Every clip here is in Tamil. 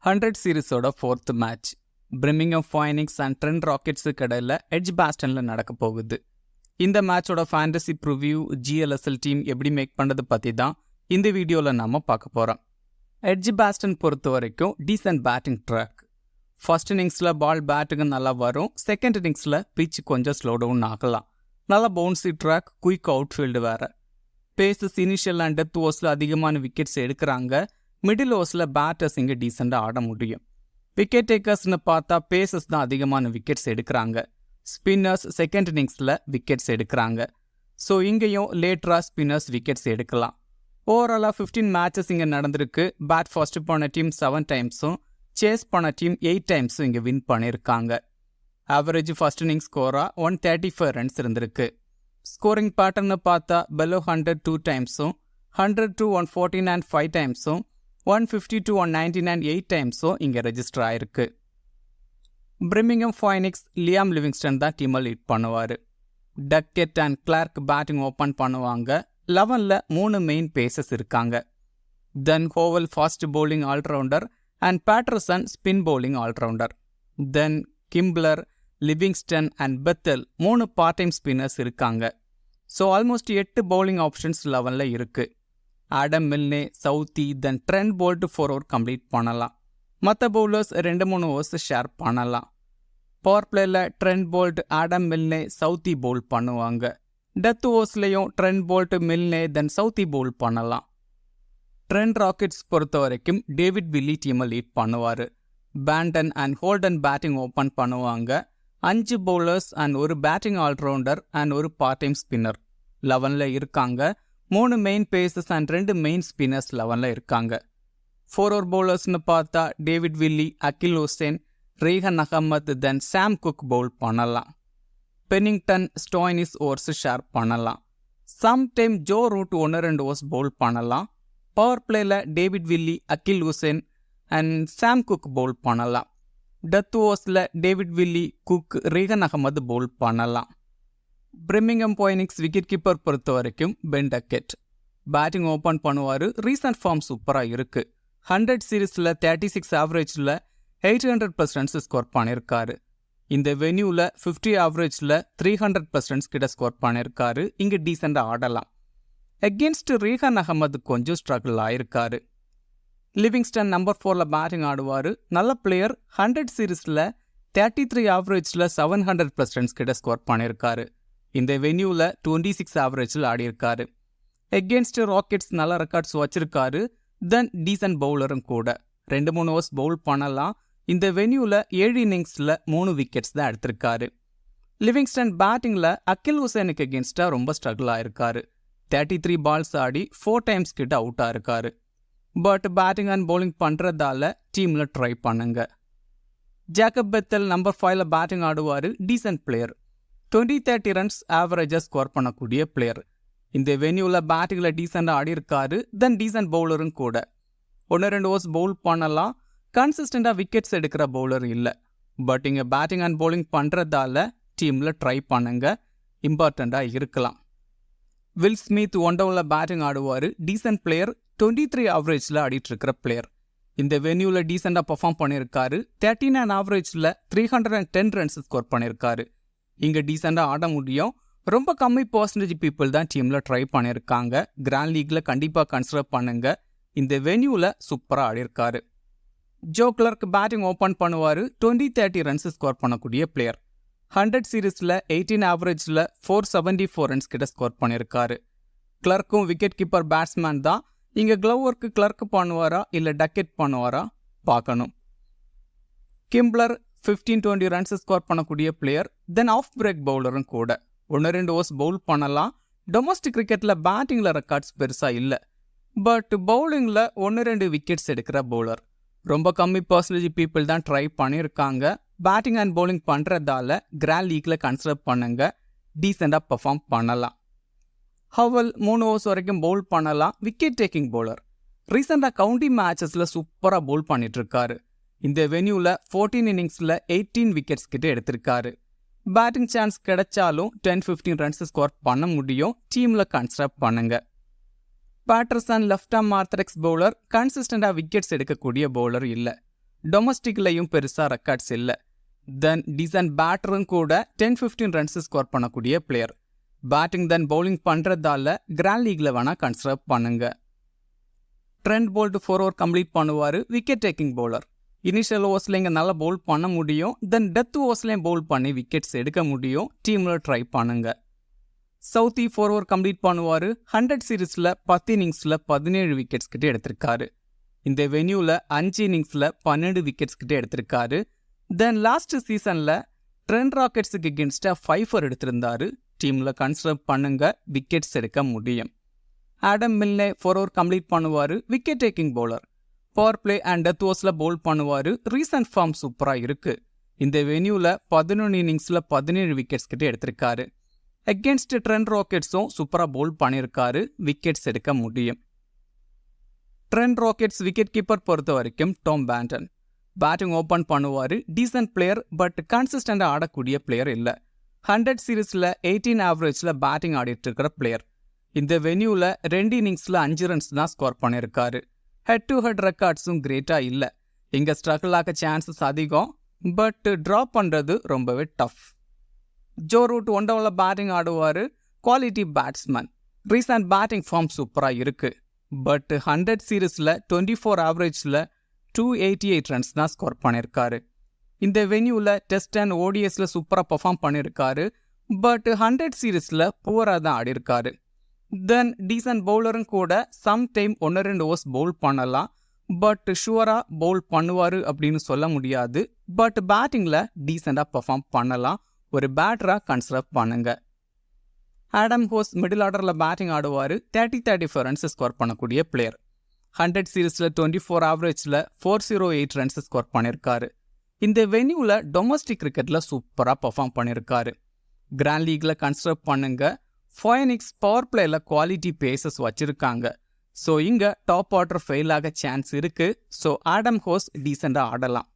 100 சீரிஸோட 4th மேட்ச் பிரிமிங்ஹாம் ஃபைனிக்ஸ் அண்ட் ட்ரெண்ட் ராக்கெட்ஸுக்கு இடையில எட்ஜ்பாஸ்டன்ல நடக்க போகுது. இந்த மேட்சோட ஃபேண்டசி ப்ரிவ்யூ ஜிஎல்எஸ்எல் டீம் எப்படி மேக் பண்ணுறது பற்றி தான் இந்த வீடியோவில் நாம பார்க்க போகிறோம். எட்ஜ்பாஸ்டன் பொறுத்த வரைக்கும் டீசன்ட் பேட்டிங் ட்ராக். ஃபர்ஸ்ட் இன்னிங்ஸில் பால் பேட்டுக்கு நல்லா வரும், செகண்ட் இன்னிங்ஸில் பிச் கொஞ்சம் ஸ்லோ டவுன் ஆகலாம். நல்லா பவுன்சி ட்ராக், குயிக் அவுட்ஃபீல்டு வேறு. பேசஸ் இனிஷியல் அண்ட் டெத் ஓவர்ஸில் அதிகமான விக்கெட்ஸ் எடுக்கிறாங்க. மிடில் ஓவர்ஸில் பேட்டர்ஸ் இங்கே டீசெண்டாக ஆட முடியும். விக்கெட் டேக்கர்ஸ்னு பார்த்தா பேசஸ் தான் அதிகமான விக்கெட்ஸ் எடுக்கிறாங்க. ஸ்பின்னர்ஸ் செகண்ட் இன்னிங்ஸில் விக்கெட்ஸ் எடுக்கிறாங்க. ஸோ இங்கேயும் லேட்டராக ஸ்பின்னர்ஸ் விக்கெட்ஸ் எடுக்கலாம். ஓவராலாக 15 மேட்சஸ் இங்கே நடந்திருக்கு. பேட் ஃபர்ஸ்ட் பண்ண டீம் 7 டைம்ஸும் சேஸ் பண்ண டீம் 8 டைம்ஸும் இங்கே வின் பண்ணியிருக்காங்க. ஆவரேஜ் ஃபர்ஸ்ட் இன்னிங்ஸ் ஸ்கோராக 135 ரன்ஸ் இருந்திருக்கு. ஸ்கோரிங் பேட்டர்னு பார்த்தா below 100 2 டைம்ஸும் 100 to 149 5 டைம்ஸும் 150 to 199 8 டைம்ஸும் இங்கே ரெஜிஸ்டர் ஆயிருக்கு. பிரிமிங்ஹாம் ஃபைனிக்ஸ் லியாம் லிவிங்ஸ்டன் தான் டீமை லீட் பண்ணுவார். Duckett and Clarke batting open பண்ணுவாங்க. 11ல் 3 மெயின் பேசஸ் இருக்காங்க. Then Howell fast bowling allrounder and Patterson spin bowling allrounder. Then Kimber, Livingstone and Bethell 3 part time spinners இருக்காங்க. ஸோ ஆல்மோஸ்ட் 8 பவுலிங் ஆப்ஷன்ஸ் 11ல் இருக்குது. Adam Milne, Southee, then Trent Boult 4 over complete பண்ணலாம். மற்ற பவுலர்ஸ் 2-3 ஓவர்ஸ் ஷேர் பண்ணலாம். பவர் பிளேயில் Trent Boult, Adam Milne, Southee bowl பண்ணுவாங்க. டெத் ஓவர்ஸ்லையும் ட்ரெண்ட் போல்ட், மில்னே, தென் சவுத்தி பவுல் பண்ணலாம். ட்ரெண்ட் ராக்கெட்ஸ் பொறுத்த வரைக்கும் டேவிட் வில்லி டீமை லீட் பண்ணுவார். Banton and Holden batting open பண்ணுவாங்க. 5 bowlers and 1 batting allrounder and 1 part time spinner 11ல் இருக்காங்க. 3 main paces and 2 main spinners 11ல் இருக்காங்க. 4 ஓவர் பவுலர்ஸ்னு பார்த்தா David Willey, Akeal Hosein, Rehan Ahmed, then Sam Cook bowl பண்ணலாம். பெனிங்டன், ஸ்டோய்னிஸ் ஓவர்ஸ் ஷேர் பண்ணலாம். Sometime Joe Root 1-2 overs bowl பண்ணலாம். பவர் பிளேயில் David Willey, Akeal Hosein and Sam Cook bowl பண்ணலாம். டெத் ஓவர்ஸில் David Willey, Cook, Rehan Ahmed bowl பண்ணலாம். பிரிமிங்ஹாம் ஃபைனிக்ஸ் விக்கெட் கீப்பர் பொறுத்த வரைக்கும் பென் டக்கெட் பேட்டிங் ஓப்பன் பண்ணுவார். ரீசன்ட் ஃபார்ம் சூப்பராக இருக்குது. 100 சீரீஸில் 36 ஆவரேஜில் 800+ ரன்ஸ் ஸ்கோர் பண்ணியிருக்காரு. இந்த வென்யூவில் 50 ஆவரேஜில் 300+ ரன்ஸ் கிட்ட ஸ்கோர் பண்ணியிருக்காரு. இங்கே டீசெண்டாக ஆடலாம். அகேன்ஸ்ட் ரீஹன் அகமது கொஞ்சம் ஸ்ட்ரகிள் ஆயிருக்காரு. லிவிங்ஸ்டன் நம்பர் 4ல் பேட்டிங் ஆடுவார். நல்ல பிளேயர். 100 சீரீஸில் 33 ஆவரேஜில் 700+ ரன்ஸ் கிட்ட ஸ்கோர் பண்ணியிருக்காரு. இந்த வென்யூவில் 26 ஆவரேஜில் ஆடியிருக்காரு. எகேன்ஸ்ட் ராக்கெட்ஸ் நல்ல ரெக்கார்ட்ஸ் வச்சிருக்காரு. தென் டீசன்ட் பவுலரும் கூட. 2-3 ஓவர்ஸ் பவுல் பண்ணலாம். இந்த வென்யூவில் 7 இன்னிங்ஸில் 3 விக்கெட்ஸ் தான் எடுத்திருக்காரு. லிவிங்ஸ்டன் பேட்டிங்கில் அகில் ஹுசேனுக்கு எகேன்ஸ்டாக ரொம்ப ஸ்ட்ரகிள் ஆயிருக்காரு. 33 பால்ஸ் ஆடி 4 டைம்ஸ் கிட்ட அவுட் ஆயிருக்காரு. பட் பேட்டிங் அண்ட் பவுலிங் பண்ணுறதால டீமில் ட்ரை பண்ணுங்க. ஜேக்கப் பெத்தல் நம்பர் 5ல் பேட்டிங் ஆடுவார். Descent player. 20-30 ரன்ஸ் ஆவரேஜாக ஸ்கோர் பண்ணக்கூடிய பிளேயர். இந்த வென்யூவில் பேட்டிங்கில் டீசெண்டாக ஆடியிருக்காரு. தென் டீசன்ட் பவுலரும் கூட. 1-2 ஓவர்ஸ் பவுல் பண்ணலாம். கன்சிஸ்டண்டாக விக்கெட்ஸ் எடுக்கிற பவுலர் இல்லை. பட் இங்கே பேட்டிங் அண்ட் பவுலிங் பண்ணுறதால டீமில் ட்ரை பண்ணுங்க. இம்பார்ட்டண்ட்டாக இருக்கலாம். வில் ஸ்மித் 1 டவுனில் பேட்டிங் ஆடுவார். Descent player. 23 ஆவரேஜில் ஆடிட்டு இருக்கிற பிளேயர். இந்த வென்யூவில் டீசெண்டாக பர்ஃபார்ம் பண்ணியிருக்காரு. 39 ஆவரேஜில் 310 ரன்ஸ் ஸ்கோர் பண்ணியிருக்காரு. இங்கே டீசெண்டாக ஆட முடியும். ரொம்ப கம்மி பர்சன்டேஜ் பீப்புள் தான் டீமில் ட்ரை பண்ணியிருக்காங்க. கிராண்ட் லீக்கில் கண்டிப்பாக கன்சிடர் பண்ணுங்க. இந்த வென்யூவில் சூப்பராக ஆடியிருக்காரு. ஜோ கிளர்க் பேட்டிங் ஓப்பன் பண்ணுவார். 20-30 ரன்ஸ் ஸ்கோர் பண்ணக்கூடிய பிளேயர். 100 சீரீஸில் 18 ஆவரேஜில் 474 ரன்ஸ் கிட்ட ஸ்கோர் பண்ணியிருக்காரு. கிளர்க்கும் விக்கெட் கீப்பர் பேட்ஸ்மேன் தான். இங்கே க்ளவ் ஒர்க்கு கிளர்க் பண்ணுவாரா இல்லை டக்கெட் பண்ணுவாரா பார்க்கணும். கிம்ப்ளர் 15-20 ரன்ஸ் ஸ்கோர் பண்ணக்கூடிய பிளேயர். தென் ஆஃப் பிரேக் பவுலரும் கூட. 1-2 ஓவர்ஸ் பவுல் பண்ணலாம். டொமஸ்டிக் கிரிக்கெட்டில் பேட்டிங்கில் ரெக்கார்ட்ஸ் பெருசாக இல்லை. பட் பவுலிங்கில் 1-2 விக்கெட்ஸ் எடுக்கிற பவுலர். ரொம்ப கம்மி பர்சன்டேஜ் பீப்புள் தான் ட்ரை பண்ணியிருக்காங்க. பேட்டிங் அண்ட் பவுலிங் பண்ணுறதால கிராண்ட் லீக்கில் கன்சிடர் பண்ணுங்க. டீசெண்டாக பர்ஃபார்ம் பண்ணலாம். ஹவல் 3 ஓவர்ஸ் வரைக்கும் பவுல் பண்ணலாம். Wicket taking bowler. ரீசெண்டாக கவுண்டி மேட்சஸில் சூப்பராக பவுல் பண்ணிட்டு இருக்காரு. இந்த வென்யூவில் 14 இன்னிங்ஸில் 18 விக்கெட்ஸ் கிட்ட எடுத்திருக்காரு. பேட்டிங் சான்ஸ் கிடைச்சாலும் 10-15 ரன்ஸ் ஸ்கோர் பண்ண முடியும். டீமில் கன்சிடர் பண்ணுங்க. Patterson left arm orthodox bowler, கன்சிஸ்டண்டாக விக்கெட்ஸ் எடுக்கக்கூடிய பவுலர் இல்லை. டொமஸ்டிக்லையும் பெருசா ரெக்கார்ட்ஸ் இல்லை. தென் டீசன்ட் பேட்டரும் கூட 10-15 ரன்ஸ் ஸ்கோர் பண்ணக்கூடிய பிளேயர். பேட்டிங் தென் பவுலிங் பண்றதால கிராண்ட் லீக்ல வேணா கன்சிடர் பண்ணுங்க. ட்ரெண்ட் போல்ட் 4 ஓவர் கம்ப்ளீட் பண்ணுவாரு. Wicket taking bowler. இனிஷியல் ஓவர்ஸ்ல இங்க நல்லா பவுல் பண்ண முடியும். தென் டெத் ஓவர்ஸ்லயும் பவுல் பண்ணி விக்கெட்ஸ் எடுக்க முடியும். டீம்ல ட்ரை பண்ணுங்க. சவுத்தி 4 ஓவர் கம்ப்ளீட் பண்ணுவாரு. 100 சீரீஸ்ல 10 இன்னிங்ஸ்ல 17 விக்கெட்ஸ் கிட்ட எடுத்திருக்காரு. இந்த வென்யூல 5 இன்னிங்ஸ்ல 12 விக்கெட்ஸ் கிட்ட எடுத்திருக்காரு. தென் லாஸ்ட் சீசன்ல ட்ரெண்ட் ராக்கெட்ஸுக்கு அகென்ஸ்டா 5 எடுத்திருந்தாரு. டீம்ல கன்சிடர் பண்ணுங்க. விக்கெட்ஸ் எடுக்க முடியும். ஆடம் மில்னே 4 ஓவர் கம்ப்ளீட் பண்ணுவாரு. Wicket taking bowler. Power play and death ஓவர்ஸ்ல பவுல் பண்ணுவாரு. ரீசன்ட் ஃபார்ம் சூப்பரா இருக்கு. இந்த வென்யூல 11 இன்னிங்ஸ்ல 17 விக்கெட்ஸ் கிட்ட எடுத்திருக்காரு. அகென்ஸ்ட் ட்ரெண்ட் ராக்கெட்ஸும் சூப்பரா பவுல் பண்ணியிருக்காரு. விக்கெட்ஸ் எடுக்க முடியும். ட்ரெண்ட் ராக்கெட்ஸ் விக்கெட் கீப்பர் பொறுத்த வரைக்கும் டாம் பேண்டன். பேட்டிங் ஓபன் பண்ணுவாரு. டீசன்ட் பிளேயர், பட் கன்சிஸ்டண்டா ஆடக்கூடிய பிளேயர் இல்ல. 100 சீரீஸ்ல 18 ஆவரேஜ்ல பேட்டிங் ஆடிட்டு இருக்கிற பிளேயர். இந்த வென்யூல 2 இன்னிங்ஸ்ல 5 ரன்ஸ் தான் ஸ்கோர் பண்ணியிருக்காரு. ஹெட் டு ஹெட் ரெக்கார்ட்ஸும் கிரேட்டா இல்ல. இங்க ஸ்ட்ரகிள் ஆக சான்சஸ் அதிகம், பட் டிராப் பண்றது ரொம்பவே டஃப். ஜோ ரூட் 1 ஓவர்ல பேட்டிங் ஆடுவாரு. Quality batsman. Recent batting form சூப்பரா இருக்கு. பட் 100 சீரீஸ்ல 24 ஆவரேஜ்ல 288 ரன்ஸ் தான் ஸ்கோர் பண்ணியிருக்காரு. இந்த வென்யூல டெஸ்ட் அண்ட் ஓடிஎஸ்ல சூப்பரா பெர்ஃபார்ம் பண்ணியிருக்காரு. பட் 100 சீரீஸ்ல புவரா தான் ஆடிருக்காரு. தென் டீசன்ட் பவுலரும் கூட சம் டைம் 1-2 ஓவர்ஸ் பவுல் பண்ணலாம். பட் ஷுவரா பவுல் பண்ணுவாரு அப்படின்னு சொல்ல முடியாது. பட் பேட்டிங்ல டீசெண்டா பெர்ஃபார்ம் பண்ணலாம். ஒரு பேட்டரா கன்சிடர் பண்ணுங்க. ஆடம் ஹோஸ் மிடில் ஆர்டர்ல பேட்டிங் ஆடுவாரு. 30-35 ரன்ஸ் ஸ்கோர் பண்ணக்கூடிய பிளேயர். 100 சீரீஸ்ல 24 ஆவரேஜ்ல 408 ரன்ஸ் ஸ்கோர் பண்ணியிருக்காரு. இந்த வென்யூல டொமஸ்டிக் கிரிக்கெட்ல சூப்பரா பெர்ஃபார்ம் பண்ணியிருக்காரு. கிராண்ட் லீக்ல கன்சிடர் பண்ணுங்க. ஃபோனிக்ஸ் பவர் பிளேல குவாலிட்டி பேசஸ் வச்சிருக்காங்க. ஸோ இங்க டாப் ஆர்டர் ஃபெயில் ஆக சான்ஸ் இருக்கு. ஸோ ஆடம் ஹோஸ் டீசெண்டா ஆடலாம்.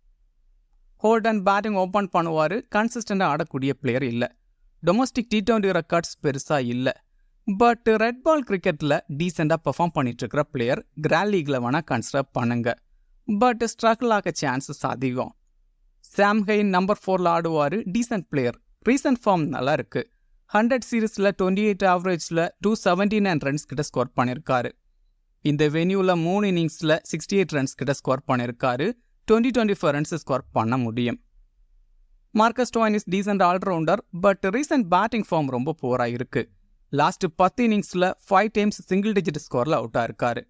ஹோல்டன் பேட்டிங் ஓபன் பண்ணுவாரு. கன்சிஸ்டண்டா ஆடக்கூடிய பிளேயர் இல்ல. டொமஸ்டிக் T20 ரெக்கார்ட்ஸ் பெருசா இல்ல. பட் ரெட் பால் கிரிக்கெட்ல டீசெண்டா பெர்ஃபார்ம் பண்ணிட்டு இருக்கிற பிளேயர். கிராண்ட் லீக்ல வேணா கன்சிடர் பண்ணுங்க. பட் ஸ்ட்ரகிள் ஆக சான்சஸ் அதிகம். சாம் ஹெயின் நம்பர் 4ல ஆடுவாரு. Decent player. ரீசன்ட் ஃபார்ம் நல்லா இருக்கு. 100 சீரீஸ்ல 28 ஆவரேஜ்ல 279 ரன்ஸ் கிட்ட ஸ்கோர் பண்ணியிருக்காரு. இந்த வென்யூல 3 இன்னிங்ஸ்ல 68 ரன்ஸ் கிட்ட ஸ்கோர் பண்ணியிருக்காரு. 20-25 ரன்ஸ் ஸ்கோர் பண்ண முடியும். Marcus Stoinis decent allrounder. But recent batting form ரொம்ப புவரா இருக்கு. லாஸ்ட் 10 இன்னிங்ஸ்ல 5 டைம்ஸ் சிங்கிள் டிஜிட் ஸ்கோர்ல அவுட்டா இருக்காரு.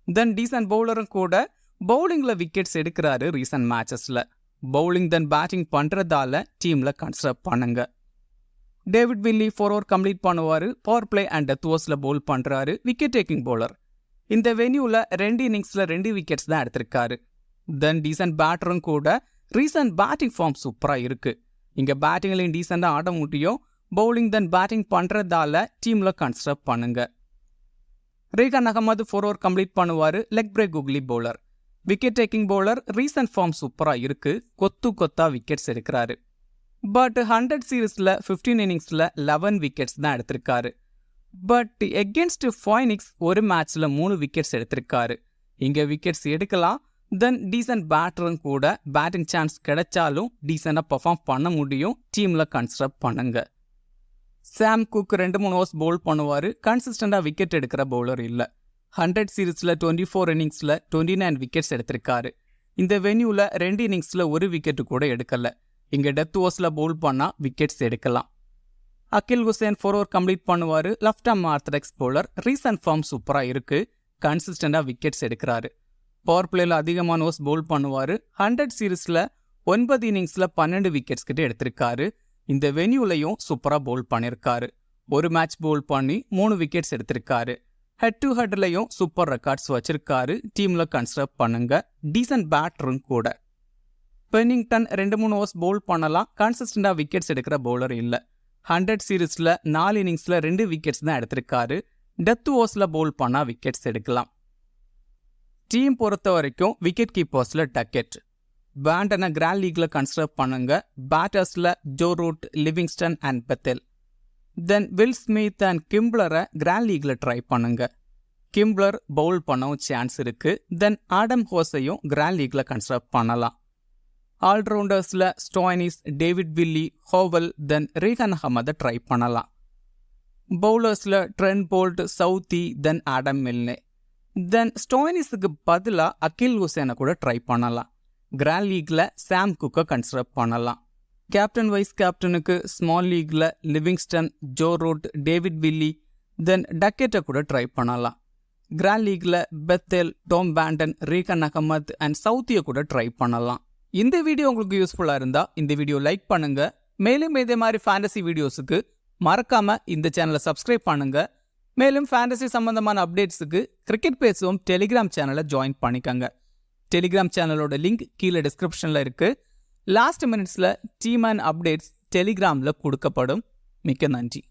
தென் டீசென்ட் பவுலரும் கூட பவுலிங்ல விக்கெட்ஸ் எடுக்கிறாரு ரீசன்ட் மேட்சஸ்ல. பவுலிங் தென் பேட்டிங் பண்றதால டீம்ல கன்சிடர் பண்ணுங்க. டேவிட் வில்லி 4 ஓவர் கம்ப்ளீட் பண்ணுவாரு. பவர் பிளே அண்ட் டெத் ஓவர்ஸ்ல பவுல் பண்றாரு. Wicket taking bowler. இந்த வென்யூல 2 இன்னிங்ஸ்ல 2 விக்கெட்ஸ் தான் எடுத்திருக்காரு. தென் டீசன்ட் பேட்டரும் கூட. ரீசன்ட் பேட்டிங் ஃபார்ம் சூப்பரா இருக்கு. இங்க பேட்டிங்லையும் டீசெண்டா ஆட முடியும். பவுலிங் தென் பேட்டிங் பண்றதால டீம்ல கன்சிடர் பண்ணுங்க. ரீகான் அகமது 4 ஓவர் கம்ப்ளீட் பண்ணுவாரு. Leg break googly bowler. Wicket taking bowler. Recent form சூப்பரா இருக்கு. கொத்தா விக்கெட்ஸ் எடுக்கிறாரு. பட் 100 சீரீஸ்ல 15 இன்னிங்ஸ்ல 11 விக்கெட்ஸ் தான் எடுத்திருக்காரு. பட் எகென்ஸ்ட் ஃபோனிக்ஸ் ஒரு மேட்ச்ல 3 விக்கெட்ஸ் எடுத்திருக்காரு. இங்க விக்கெட்ஸ் எடுக்கலாம். தென் டீசன்ட் பேட்டரும் கூட. பேட்டிங் சான்ஸ் கிடைச்சாலும் டீசெண்டா பெர்ஃபார்ம் பண்ண முடியும். டீம்ல கன்சிடர் பண்ணுங்க. சாம் குக் 2-3 ஓவர்ஸ் பவுல் பண்ணுவாரு. கன்சிஸ்டண்டா விக்கெட் எடுக்கிற பவுலர் இல்ல. 100 சீரீஸ்ல 24 இன்னிங்ஸ்ல 29 விக்கெட்ஸ் எடுத்திருக்காரு. இந்த வென்யூல 2 இன்னிங்ஸ்ல 1 விக்கெட் கூட எடுக்கல. இங்க டெத் ஓவர்ஸ்ல பவுல் பண்ணா விக்கெட்ஸ் எடுக்கலாம். அகில் ஹுசேன் 4 ஓவர் கம்ப்ளீட் பண்ணுவாரு. Left arm orthodox bowler. Recent form சூப்பரா இருக்கு. கன்சிஸ்டண்டா விக்கெட்ஸ் எடுக்கிறாரு. பவர் பிளேல அதிகமான ஓவர்ஸ் பவுல் பண்ணுவாரு. 100 சீரீஸ்ல 9 இன்னிங்ஸ்ல 12 விக்கெட்ஸ் கிட்ட எடுத்திருக்காரு. இந்த வென்யூலையும் சூப்பரா பவுல் பண்ணியிருக்காரு. ஒரு மேட்ச் பவுல் பண்ணி 3 விக்கெட்ஸ் எடுத்திருக்காரு. ஹெட் டு ஹெட்லையும் சூப்பர் ரெக்கார்ட்ஸ் வச்சிருக்காரு. டீம்ல கன்சிடர் பண்ணுங்க. டீசன்ட் பேட்டரும் கூட. பென்னிங்டன் 2-3 ஓவர்ஸ் பவுல் பண்ணலாம். கன்சிஸ்டண்டா விக்கெட்ஸ் எடுக்கிற பவுலர் இல்ல. 100 சீரீஸ்ல 4 இன்னிங்ஸ்ல 2 விக்கெட்ஸ் தான் எடுத்திருக்காரு. டெத் ஓவர்ஸ்ல பவுல் பண்ணா விக்கெட்ஸ் எடுக்கலாம். டீம் பொறுத்த வரைக்கும் விக்கெட் கீப்பர்ஸ்ல டக்கெட். பேண்டனை கிராண்ட் லீக்ல கன்சிடர் பண்ணுங்க. பேட்டர்ஸ்ல Joe Root, Livingstone and Bethell. Then Will Smith and கிம்ப்ளரை கிராண்ட் லீக்ல ட்ரை பண்ணுங்க. கிம்ப்ளர் பவுல் பண்ணவும் சான்ஸ் இருக்கு. தென் ஆடம் ஹோஸையும் கிராண்ட் லீக்ல கன்சிடர் பண்ணலாம். ஆல்ரவுண்டர்ஸில் Stoinis, David Willey, Howell, then Rehan அகமதை ட்ரை பண்ணலாம். பவுலர்ஸில் Trent Boult, Southee, then Adam Milne. Then ஸ்டோய்னிஸுக்கு பதிலாக அகில் ஹுசேனை கூட ட்ரை பண்ணலாம். கிராண்ட் லீக்ல சாம் குக்கை கன்சிடர் பண்ணலாம். கேப்டன் வைஸ் கேப்டனுக்கு ஸ்மால் லீக்ல Livingstone, Joe Root, David Willey, then டக்கெட்டை கூட ட்ரை பண்ணலாம். கிராண்ட் லீக்ல Bethell, Tom Banton, Rehan Ahmed and சவுத்தியை கூட ட்ரை பண்ணலாம். இந்த வீடியோ உங்களுக்கு யூஸ்ஃபுல்லாக இருந்தால் இந்த வீடியோ லைக் பண்ணுங்க. மேலும் இதே மாதிரி ஃபேண்டசி வீடியோஸுக்கு மறக்காம இந்த சேனலை சப்ஸ்கிரைப் பண்ணுங்க. மேலும் ஃபேண்டசி சம்பந்தமான அப்டேட்ஸுக்கு கிரிக்கெட் பேசுவோம் டெலிகிராம் சேனலை ஜாயின் பண்ணிக்கோங்க. டெலிகிராம் சேனலோட லிங்க் கீழே டிஸ்கிரிப்ஷனில் இருக்கு. லாஸ்ட் மினிட்ஸில் டீம் அண்ட் அப்டேட்ஸ் டெலிகிராமில் கொடுக்கப்படும். மிக்க நன்றி.